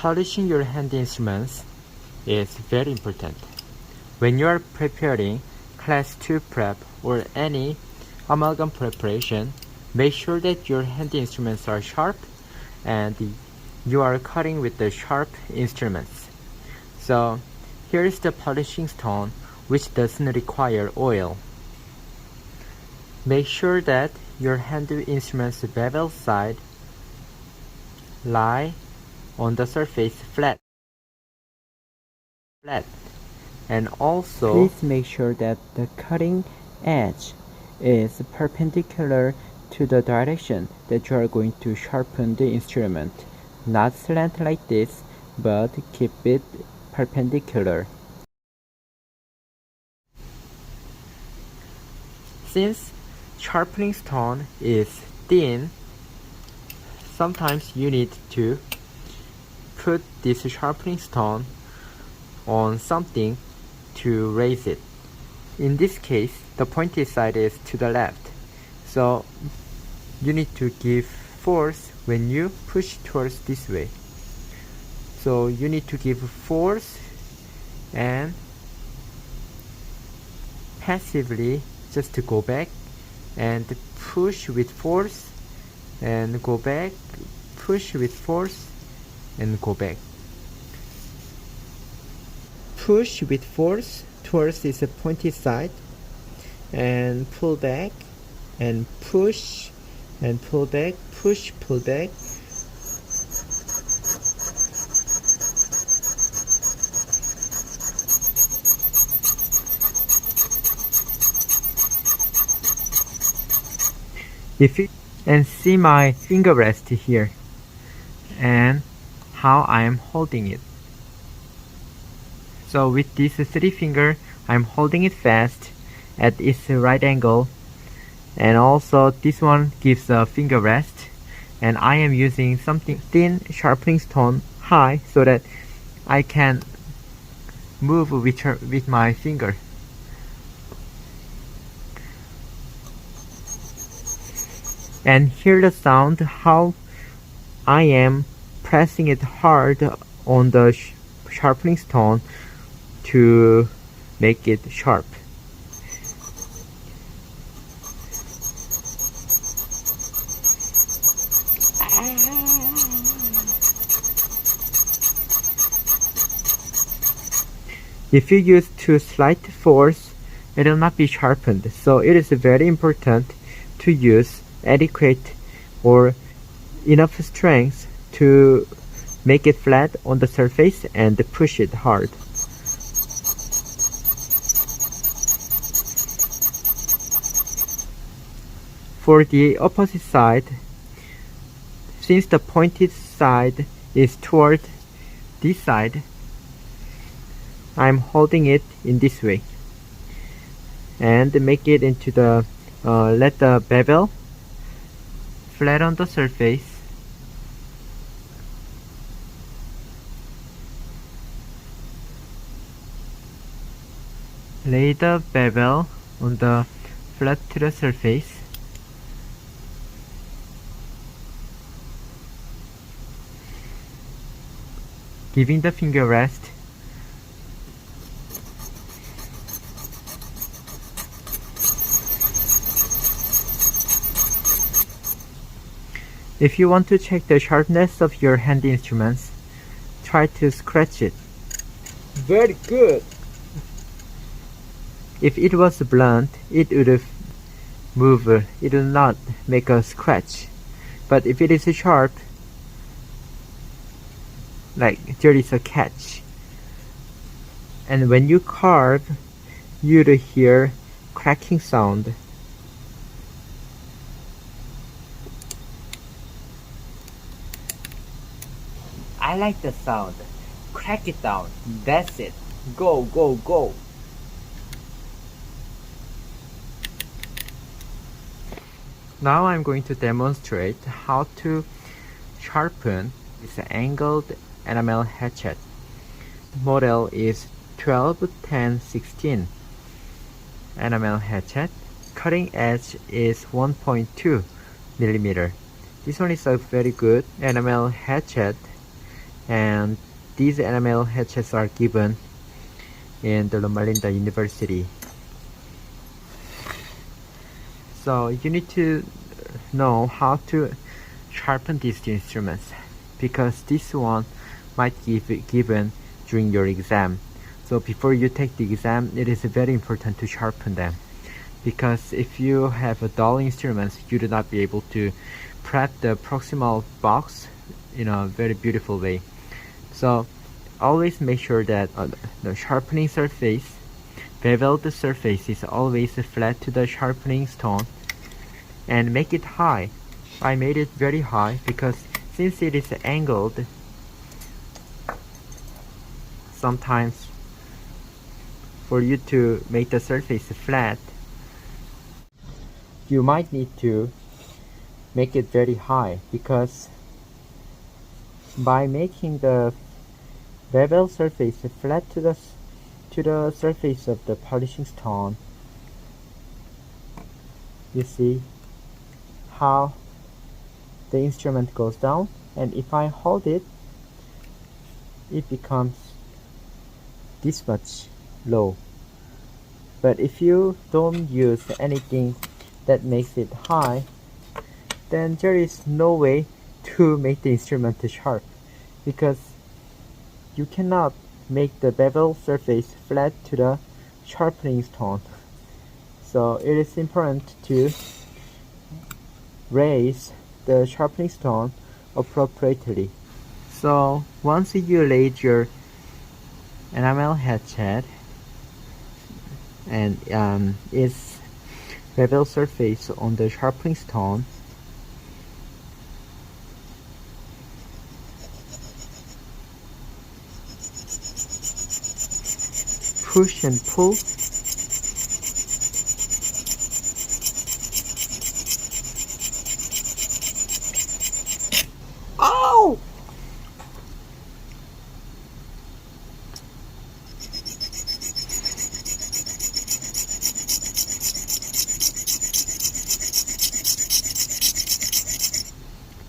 Polishing your hand instruments is very important. When you are preparing Class 2 prep or any amalgam preparation, make sure that your hand instruments are sharp and you are cutting with the sharp instruments. So here is the polishing stone, which doesn't require oil. Make sure that your hand instrument's bevel side lie on the surface flat. And also please make sure that the cutting edge is perpendicular to the direction that you are going to sharpen the instrument. Not slant like this, but keep it perpendicular. Since sharpening stone is thin, sometimes you need to put this sharpening stone on something to raise it. In this case, the pointed side is to the left, so you need to give force when you push towards this way. So you need to give force and passively just to go back and push with force and go back, push with force and go back. Push with force towards this pointed side and pull back and push and pull back, push, pull back. If you and see my finger rest here and how I am holding it. So with this 3 finger, I'm holding it fast at its right angle, and also this one gives a finger rest, and I am using something thin sharpening stone high so that I can move with my finger. And hear the sound how I am pressing it hard on the sharpening stone to make it sharp. If you use too slight force, it will not be sharpened. So it is very important to use adequate or enough strength to make it flat on the surface and push it hard. For the opposite side, since the pointed side is toward this side, I'm holding it in this way and make it into the let the bevel flat on the surface. Lay the bevel on the flat to the surface. Giving the finger rest. If you want to check the sharpness of your hand instruments, try to scratch it. Very good! If it was blunt, it would move, it will not make a scratch. But if it is sharp, like there is a catch. And when you carve, you'd hear cracking sound. I like the sound. Crack it down. That's it. Go, go, go. Now I'm going to demonstrate how to sharpen this angled enamel hatchet. Model is 121016 enamel hatchet. Cutting edge is 1.2 millimeter. This one is a very good enamel hatchet and these enamel hatchets are given in the Loma Linda University. So you need to know how to sharpen these instruments, because this one might be given during your exam. So before you take the exam, it is very important to sharpen them, because if you have a dull instruments, you do not be able to prep the proximal box in a very beautiful way. So always make sure that the sharpening surface, beveled surface, is always flat to the sharpening stone, and make it high. I made it very high because since it is angled, sometimes for you to make the surface flat, you might need to make it very high, because by making the bevel surface flat to the surface of the polishing stone, you see how the instrument goes down, and if I hold it, it becomes this much low. But if you don't use anything that makes it high, then there is no way to make the instrument sharp, because you cannot make the bevel surface flat to the sharpening stone. So it is important to raise the sharpening stone appropriately. So once you laid your enamel hatchet and its bevel surface on the sharpening stone, push and pull. Ow!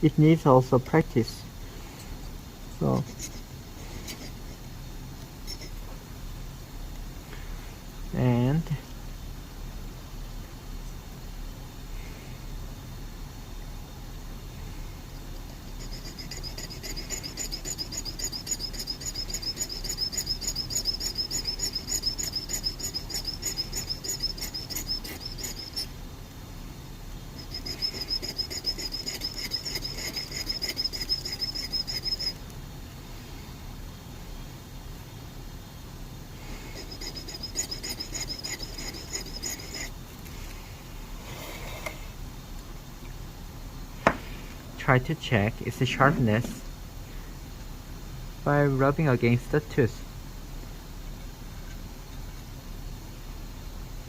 It needs also practice. So and try to check its sharpness by rubbing against the tooth.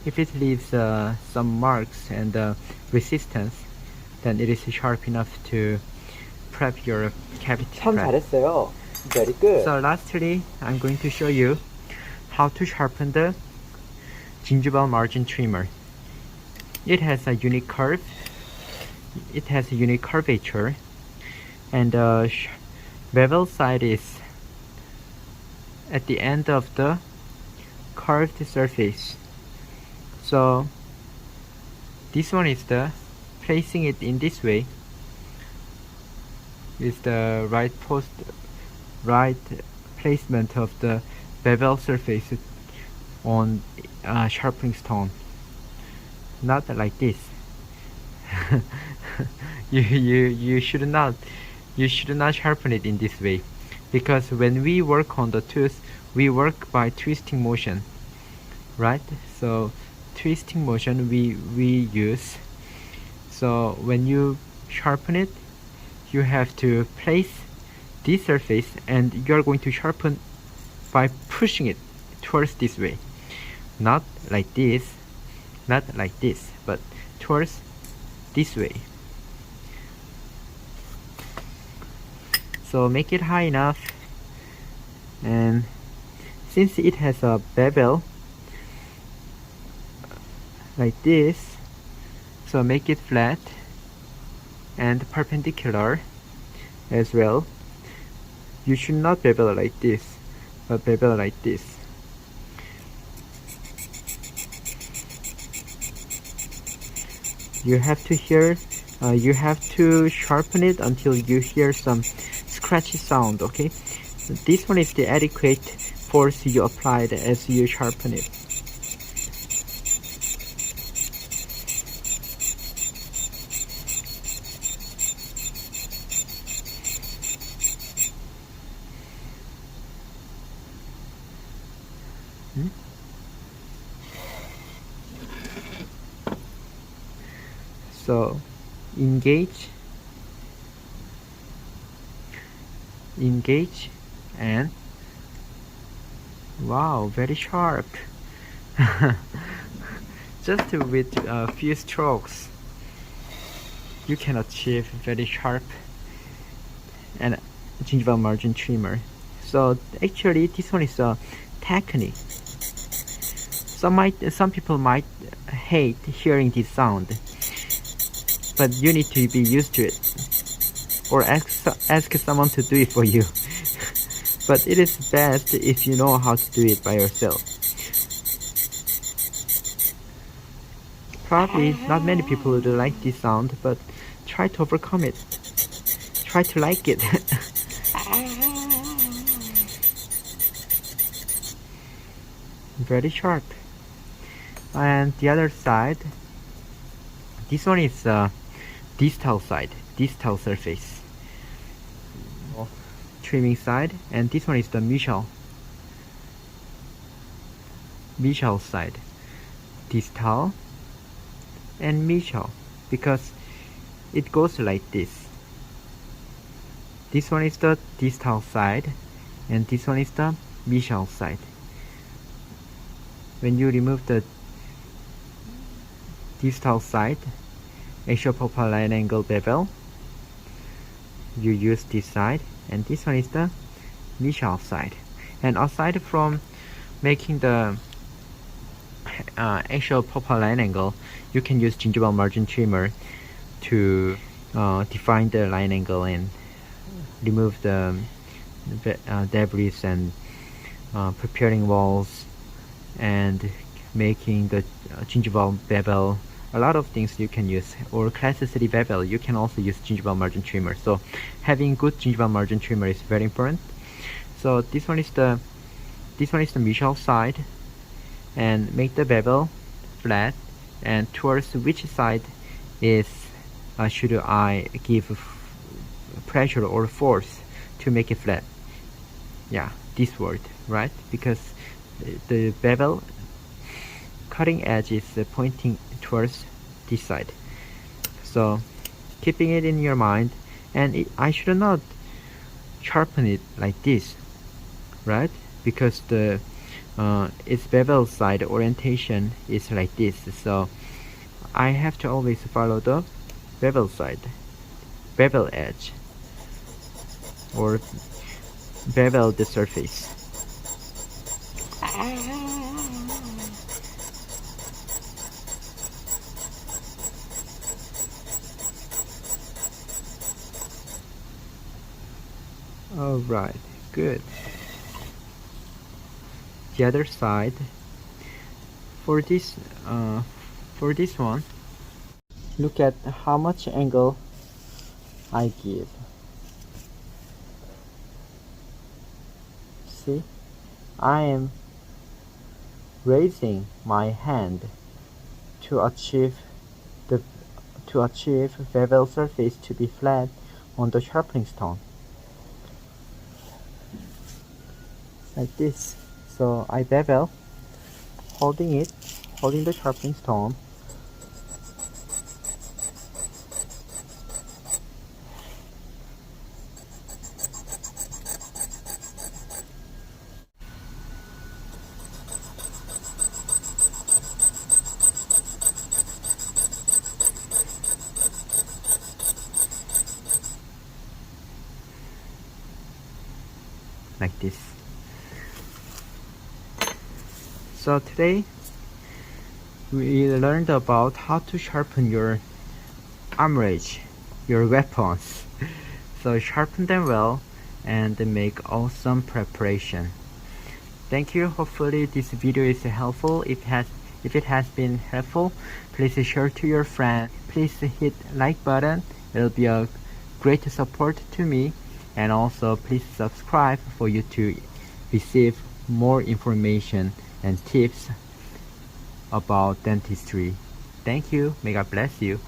If it leaves some marks and resistance, then it is sharp enough to prep your cavity 참 prep. 잘했어요. Very good. So lastly, I'm going to show you how to sharpen the gingival margin trimmer. It has a unique curve. It has a unique curvature, and the bevel side is at the end of the curved surface. So this one is the placing it in this way is the right placement of the bevel surface on sharpening stone, not like this. you should not sharpen it in this way, because when we work on the tooth, we work by twisting motion, right? So twisting motion we use. So when you sharpen it, you have to place this surface, and you are going to sharpen by pushing it towards this way, not like this, but towards this way. So make it high enough, and since it has a bevel like this, so make it flat and perpendicular as well. You should not bevel like this, but bevel like this. You have to sharpen it until you hear some scratchy sound, okay? This one is the adequate force you applied as you sharpen it. So engage, and wow, very sharp. Just with a few strokes you can achieve very sharp and gingival margin trimmer. So actually this one is a technique. Some people might hate hearing this sound, but you need to be used to it, or ask someone to do it for you. But it is best if you know how to do it by yourself. Probably not many people would like this sound, but try to overcome it. Try to like it. Very sharp. And the other side, this one is distal side, distal surface, trimming side, and this one is the mesial side, distal and mesial, because it goes like this. This one is the distal side and this one is the mesial side. When you remove the distal side axial pulpal line angle bevel, you use this side, and this one is the mesial side. And aside from making the axial pulpal line angle, you can use gingival margin trimmer to define the line angle and remove the debris and preparing walls and making the gingival bevel. A lot of things you can use, or class 3 bevel, you can also use gingival margin trimmer. So having good gingival margin trimmer is very important. So this one is the mesial side, and make the bevel flat, and towards which side is should I give pressure or force to make it flat. Yeah, this word, right? Because the bevel cutting edge is pointing towards this side. So keeping it in your mind, and I should not sharpen it like this, right? Because the its bevel side orientation is like this, so I have to always follow the bevel side, bevel edge, or bevel the surface. Alright, good. The other side, for this one, look at how much angle I give. See, I am raising my hand to achieve bevel surface to be flat on the sharpening stone, like this. So I bevel, holding the sharpening stone, like this. So today we learned about how to sharpen your armorage, your weapons. So sharpen them well and make awesome preparation. Thank you. Hopefully this video is helpful. If it has been helpful, please share to your friends. Please hit like button. It'll be a great support to me. And also please subscribe for you to receive more information and tips about dentistry. Thank you. May God bless you.